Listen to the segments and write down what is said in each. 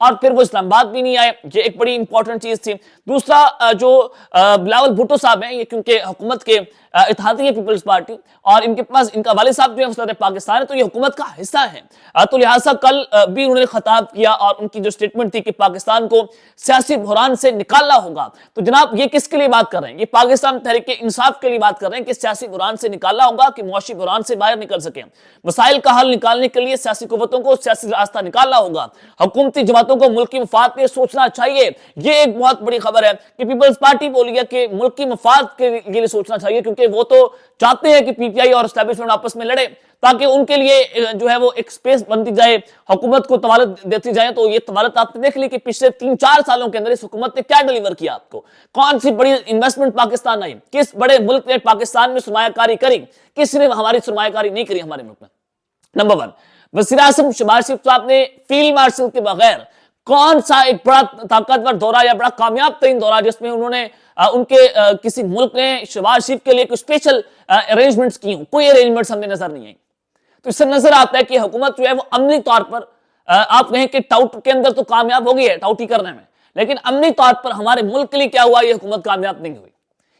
اور پھر وہ اسلام آباد بھی نہیں آئے. یہ ایک بڑی امپورٹنٹ چیز تھی. دوسرا جو بلاول بھٹو صاحب ہیں, یہ کیونکہ حکومت کے اتحادی ہے پیپلز پارٹی, اور ان کے پاس ان کا والد صاحب جو ہے صدر پاکستان ہے, تو یہ حکومت کا حصہ ہے. تو لہٰذا کل بھی انہوں نے خطاب کیا اور ان کی جو سٹیٹمنٹ تھی کہ پاکستان کو سیاسی بحران سے نکالنا ہوگا. تو جناب یہ کس کے لیے بات کر رہے ہیں؟ یہ پاکستان تحریک انصاف کے لیے بات کر رہے ہیں کہ سیاسی بحران سے نکالنا ہوگا, کہ معاشی بحران سے باہر نکل سکیں. مسائل کا حل نکالنے کے لیے سیاسی قوتوں کو سیاسی راستہ نکالنا ہوگا. حکومتی جماعتوں کو ملکی مفاد پہ سوچنا چاہیے. یہ ایک بہت بڑی خبر ہے کہ پیپلز پارٹی بولی ہے کہ ملکی مفاد کے لیے سوچنا چاہیے, کیونکہ وہ تو چاہتے ہیں کہ پی ٹی آئی اور اسٹیبلشمنٹ آپس میں لڑے, تاکہ ان کے لیے جو ہے وہ ایک سپیس بنتی جائے, حکومت کو توالت دیتی جائے. تو یہ توالت آپ نے دیکھ لی کہ پچھلے 3-4 سالوں کے اندر اس حکومت نے کیا ڈیلیور کیا آپ کو. کون سی بڑی انویسٹمنٹ پاکستان آئی, کس بڑے ملک نے پاکستان میں سرمایہ کاری کری, کس نے ہماری سرمایہ کاری نہیں کری ہمارے ملک میں. نمبر 1, وزیر اعظم شہباز شریف صاحب نے فیلڈ مارشل کے بغیر کون سا ایک بڑا طاقتور دورہ یا بڑا کامیاب ترین دورہ جس میں انہوں نے ان کے کسی ملک نے شہباز شریف کے لیے کوئی اسپیشل ارینجمنٹس کی ہوں, کوئی ارینجمنٹس ہمیں نظر نہیں آئی. تو اس سے نظر آتا ہے کہ حکومت جو ہے وہ عملی طور پر آپ کہیں کہ ٹاؤٹ کے اندر تو کامیاب ہو گئی ہے ٹاؤٹی کرنے میں, لیکن عملی طور پر ہمارے ملک کے لیے کیا ہوا, یہ حکومت کامیاب نہیں ہوئی.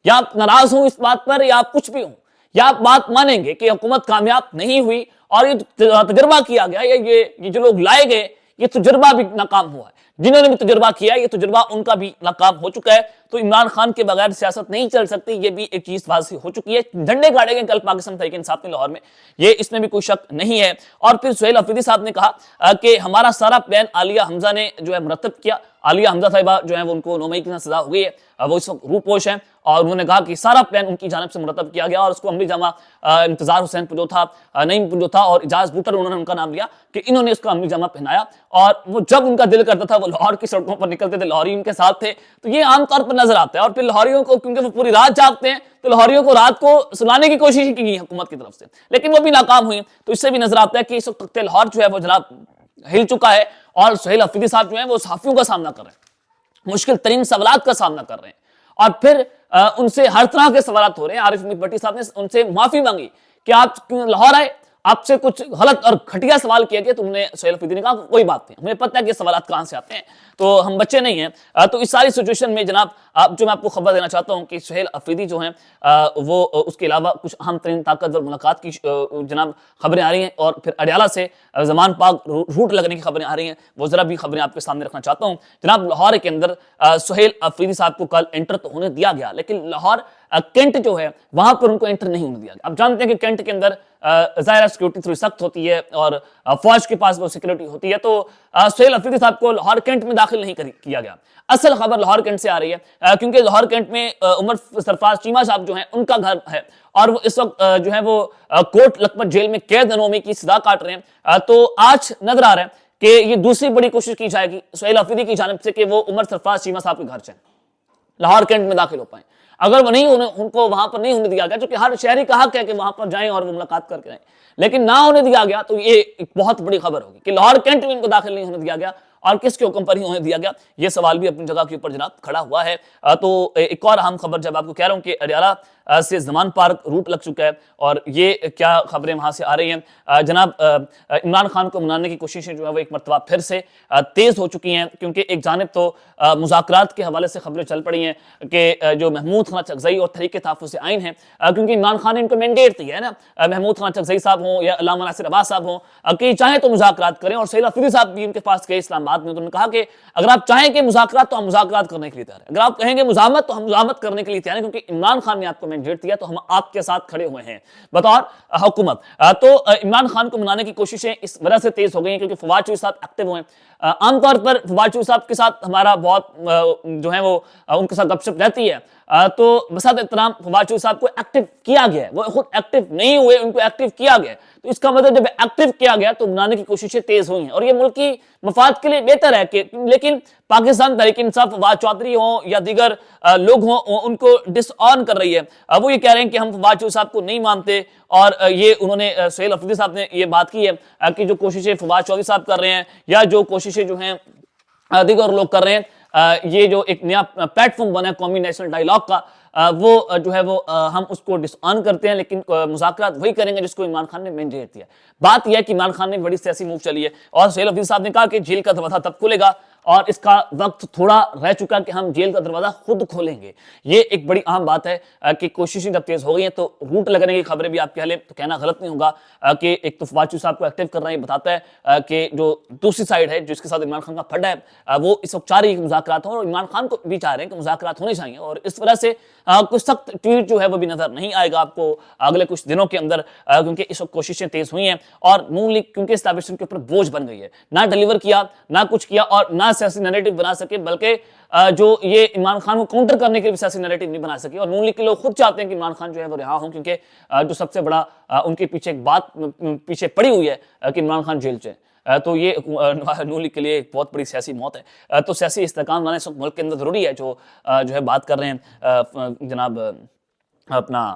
یا آپ ناراض ہوں اس بات پر, یا آپ کچھ بھی ہوں, یا آپ بات مانیں گے کہ حکومت کامیاب نہیں ہوئی اور یہ تجربہ کیا گیا, یہ جو لوگ لائے گئے یہ تجربہ بھی ناکام ہوا ہے. جنہوں نے بھی تجربہ کیا یہ تجربہ ان کا بھی ناکام ہو چکا ہے. تو عمران خان کے بغیر سیاست نہیں چل سکتی, یہ بھی ایک چیز واضح ہو چکی ہے. جھنڈے گاڑے گئے کل پاکستان تحریک انصاف نے لاہور میں, یہ اس میں بھی کوئی شک نہیں ہے. اور پھر سہیل افریدی صاحب نے کہا کہ ہمارا سارا پلان عالیہ حمزہ نے جو ہے مرتب کیا. عالیہ حمزہ صاحبہ جو ہے وہ ان کو 9 مئی کی سزا ہو گئی ہے, وہ اس وقت روپوش ہیں, اور انہوں نے کہا کہ سارا پلان ان کی جانب سے مرتب کیا گیا, اور اس کو عملی جامہ انتظار حسین پنجو تھا, نعیم پنجو تھا, اور اعجاز بوٹر انہوں نے ان کا نام لیا کہ انہوں نے اس کا عملی جامہ پہنایا. اور وہ جب ان کا دل کرتا تھا وہ لاہور کی سڑکوں پر نکلتے تھے, لاہوری ان کے ساتھ تھے. تو یہ عام طور پر نظر آتا ہے. اور پھر لاہوریوں کو کیونکہ وہ پوری رات جاگتے ہیں, تو لاہوریوں کو رات کو سلانے کی کوشش کی گئی حکومت کی طرف سے, لیکن وہ بھی ناکام ہوئی. تو اس سے بھی نظر آتا ہے کہ اس وقت تخت لاہور جو ہے وہ جناب ہل چکا ہے, اور سہیل افریدی صاحب جو ہیں وہ صحافیوں کا سامنا کر رہے ہیں, مشکل ترین سوالات کا سامنا کر رہے ہیں. اور پھر ان سے ہر طرح کے سوالات ہو رہے ہیں. عارف امید بھٹی صاحب نے ان سے معافی مانگی کہ آپ کیوں لاہور آئے, آپ سے کچھ غلط اور گھٹیا سوال کیا گیا. تم نے سہیل افریدی نے کہا کوئی بات نہیں, ہمیں پتہ ہے کہ سوالات کہاں سے آتے ہیں, تو ہم بچے نہیں ہیں. تو اس ساری سچویشن میں جناب جو میں آپ کو خبر دینا چاہتا ہوں کہ سہیل افریدی جو ہیں وہ اس کے علاوہ کچھ اہم ترین طاقتور ملاقات کی جناب خبریں آ رہی ہیں, اور پھر اڈیالہ سے زمان پاک روٹ لگنے کی خبریں آ رہی ہیں. وہ ذرا بھی خبریں آپ کے سامنے رکھنا چاہتا ہوں. جناب لاہور کے اندر سہیل افریدی صاحب کو کل انٹر تو ہونے دیا گیا, لیکن لاہور کینٹ جو ہے وہاں پر ان کو انٹر نہیں ہونے دیا گیا. آپ جانتے ہیں کہ کینٹ کے اندر ظاہر سیکورٹی تھوڑی سخت ہوتی ہے, اور فوج کے پاس وہ سیکورٹی ہوتی ہے. تو سہیل افریدی صاحب کو لاہور کینٹ میں داخل نہیں کیا گیا. اصل خبر لاہور کینٹ سے آ رہی ہے, کیونکہ لاہور کینٹ میں عمر سرفراز چیمہ صاحب جو ہیں ان کا گھر ہے, اور وہ اس وقت جو ہے وہ کوٹ لکھپت جیل میں قید 9 مئی کی سزا کاٹ رہے ہیں. تو آج نظر آ رہا ہے کہ یہ دوسری بڑی کوشش کی جائے گی سہیل افریدی کی جانب سے کہ وہ عمر سرفراز چیمہ صاحب کے گھر سے لاہور کینٹ میں داخل ہو پائیں. اگر وہ نہیں ان کو وہاں پر نہیں ہونے دیا گیا, چونکہ ہر شہری کا حق ہے کہ وہاں پر جائیں اور وہ ملاقات کر کے آئیں, لیکن نہ ہونے دیا گیا, تو یہ ایک بہت بڑی خبر ہوگی کہ لاہور کینٹ میں ان کو داخل نہیں ہونے دیا گیا, اور کس کے حکم پر ہی ہونے دیا گیا. یہ سوال بھی اپنی جگہ کے اوپر جناب کھڑا ہوا ہے. تو ایک اور اہم خبر جب آپ کو کہہ رہا ہوں کہ اڈیالہ سے زمان پارک روٹ لگ چکا ہے, اور یہ کیا خبریں وہاں سے آ رہی ہیں. جناب عمران خان کو منانے کی کوششیں جو ہے وہ ایک مرتبہ پھر سے تیز ہو چکی ہیں, کیونکہ ایک جانب تو مذاکرات کے حوالے سے خبریں چل پڑی ہیں کہ جو محمود خان چغزئی اور تحریک تحفظ آئین ہیں, کیونکہ عمران خان نے ان کو مینڈیٹ دی ہے نا, محمود خان چغزئی صاحب ہوں یا علامہ ناصر عباس صاحب ہوں, کہ چاہیں تو مذاکرات کریں. اور سہیل افریدی صاحب بھی ان کے پاس گئے اسلام آباد میں, تو انہوں نے کہا کہ اگر آپ چاہیں کہ مذاکرات تو ہم مذاکرات کرنے کے لیے تیار ہیں, اگر آپ کہیں گے مزاحمت تو ہم مزاحمت کرنے کے لیے تیار ہیں, کیونکہ عمران خان نے آپ کو مینڈیٹ دیا, تو ہم آپ کے ساتھ کھڑے ہوئے ہیں بطور حکومت. تو عمران خان کو منانے کی کوششیں اس وجہ سے تیز ہو گئی ہیں کیونکہ فواد چوہدری صاحب ایکٹیو ہوئے ہیں. عام طور پر فواد چوہدری صاحب کے ساتھ ہمارا بہت جو ہے وہ ان کے ساتھ گپ شپ رہتی ہے, تو بسات احترام فواد چوہدری صاحب کو ایکٹیو کیا گیا ہے. وہ خود ایکٹیو نہیں ہوئے, ان کو ایکٹیو کیا گیا, تو اس کا مطلب جب ایکٹیو کیا گیا تو منانے کی کوششیں تیز ہوئی ہیں, اور یہ ملکی مفاد کے لیے بہتر ہے کہ لیکن پاکستان تحریک انصاف فواد چودھری ہوں یا دیگر لوگ ہوں ان کو ڈس آن کر رہی ہے. وہ یہ کہہ رہے ہیں کہ ہم فواد چودھری صاحب کو نہیں مانتے, اور یہ انہوں نے سہیل افریدی صاحب نے یہ بات کی ہے کہ جو کوششیں فواد چودھری صاحب کر رہے ہیں یا جو کوششیں جو ہیں دیگر لوگ کر رہے ہیں, یہ جو ایک نیا پلیٹ فارم بنا ہے قومی نیشنل ڈائیلاگ کا, وہ جو ہے وہ ہم اس کو ڈس آن کرتے ہیں، لیکن مذاکرات وہی کریں گے جس کو عمران خان نے مینڈیٹ دیا۔ بات یہ ہے کہ عمران خان نے بڑی سیاسی موو چلی ہے، اور سہیل حفیظ صاحب نے کہا کہ جیل کا دروازہ تب کھلے گا، اور اس کا وقت تھوڑا رہ چکا کہ ہم جیل کا دروازہ خود کھولیں گے۔ یہ ایک بڑی اہم بات ہے کہ کوششیں جب تیز ہو گئی ہیں تو روٹ لگنے کی خبریں بھی آپ کہہ لیں تو کہنا غلط نہیں ہوگا کہ ایک تو فواد چودھری صاحب کو ایکٹیو کر رہے ہیں، بتاتا ہے کہ جو دوسری سائیڈ ہے جس کے ساتھ عمران خان کا پھڈا ہے وہ اس وقت چاہ رہی ہے کہ مذاکرات ہوں، اور عمران خان کو بھی چاہ رہے ہیں کہ مذاکرات ہونے چاہیے، اور اس وجہ سے کچھ سخت ٹویٹ جو ہے وہ بھی نظر نہیں آئے گا آپ کو اگلے کچھ دنوں کے اندر، کیونکہ اس وقت کوششیں تیز ہوئی ہیں، اور نون لیگ کیونکہ اسٹیبلشمنٹ کے اوپر بوجھ بن گئی ہے، نہ ڈیلیور کیا، نہ کچھ کیا، اور نہ سیاسی نیریٹو بنا سکے، بلکہ جو یہ عمران خان کو کاؤنٹر کرنے کے لیے سیاسی نیریٹو نہیں بنا سکے، اور نون لیگ کے لوگ خود چاہتے ہیں کہ عمران خان جو ہے وہ رہا ہوں، کیونکہ جو سب سے بڑا ان کے پیچھے ایک بات پیچھے پڑی ہوئی ہے کہ عمران خان جیل سے، تو یہ نون لیگ کے لیے ایک بہت بڑی سیاسی موت ہے۔ تو سیاسی استحکام لانا اس وقت ملک کے اندر ضروری ہے، جو ہے بات کر رہے ہیں جناب اپنا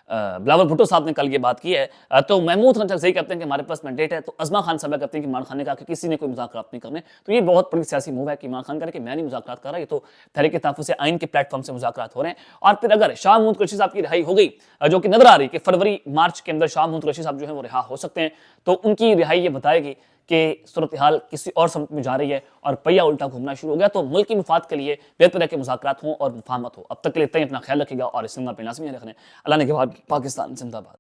بلاول بھٹو صاحب نے کل یہ بات کی ہے، تو محمود خان صحیح کہتے ہیں کہ ہمارے پاس مینڈیٹ ہے، تو ازما خان صاحب کہتے ہیں کہ عمران خان نے کہا کہ کسی نے کوئی مذاکرات نہیں کرنے، تو یہ بہت بڑی سیاسی موو ہے کہ عمران خان کہہ رہے کہ میں نہیں مذاکرات کر رہا، یہ تو تحریک تحفظ آئین کے پلیٹ فارم سے مذاکرات ہو رہے ہیں۔ اور پھر اگر شاہ محمود قریشی صاحب کی رہائی ہو گئی، جو کہ نظر آ رہی کہ فروری مارچ کے اندر شاہ محمود قریشی صاحب جو ہے وہ رہا ہو سکتے ہیں، تو ان کی رہائی یہ بتائے گی کہ صورتحال کسی اور سمت میں جا رہی ہے اور پہیہ الٹا گھومنا شروع ہو گیا، تو ملک کی مفاد کے لیے بہتر ہے کہ مذاکرات ہوں اور مفاہمت ہو۔ اب تک کے لیے اتنا ہی، اپنا خیال رکھیے گا اور اس سنگا پہ لازمی رکھنے۔ اللہ نے کے بعد پاکستان زندہ باد۔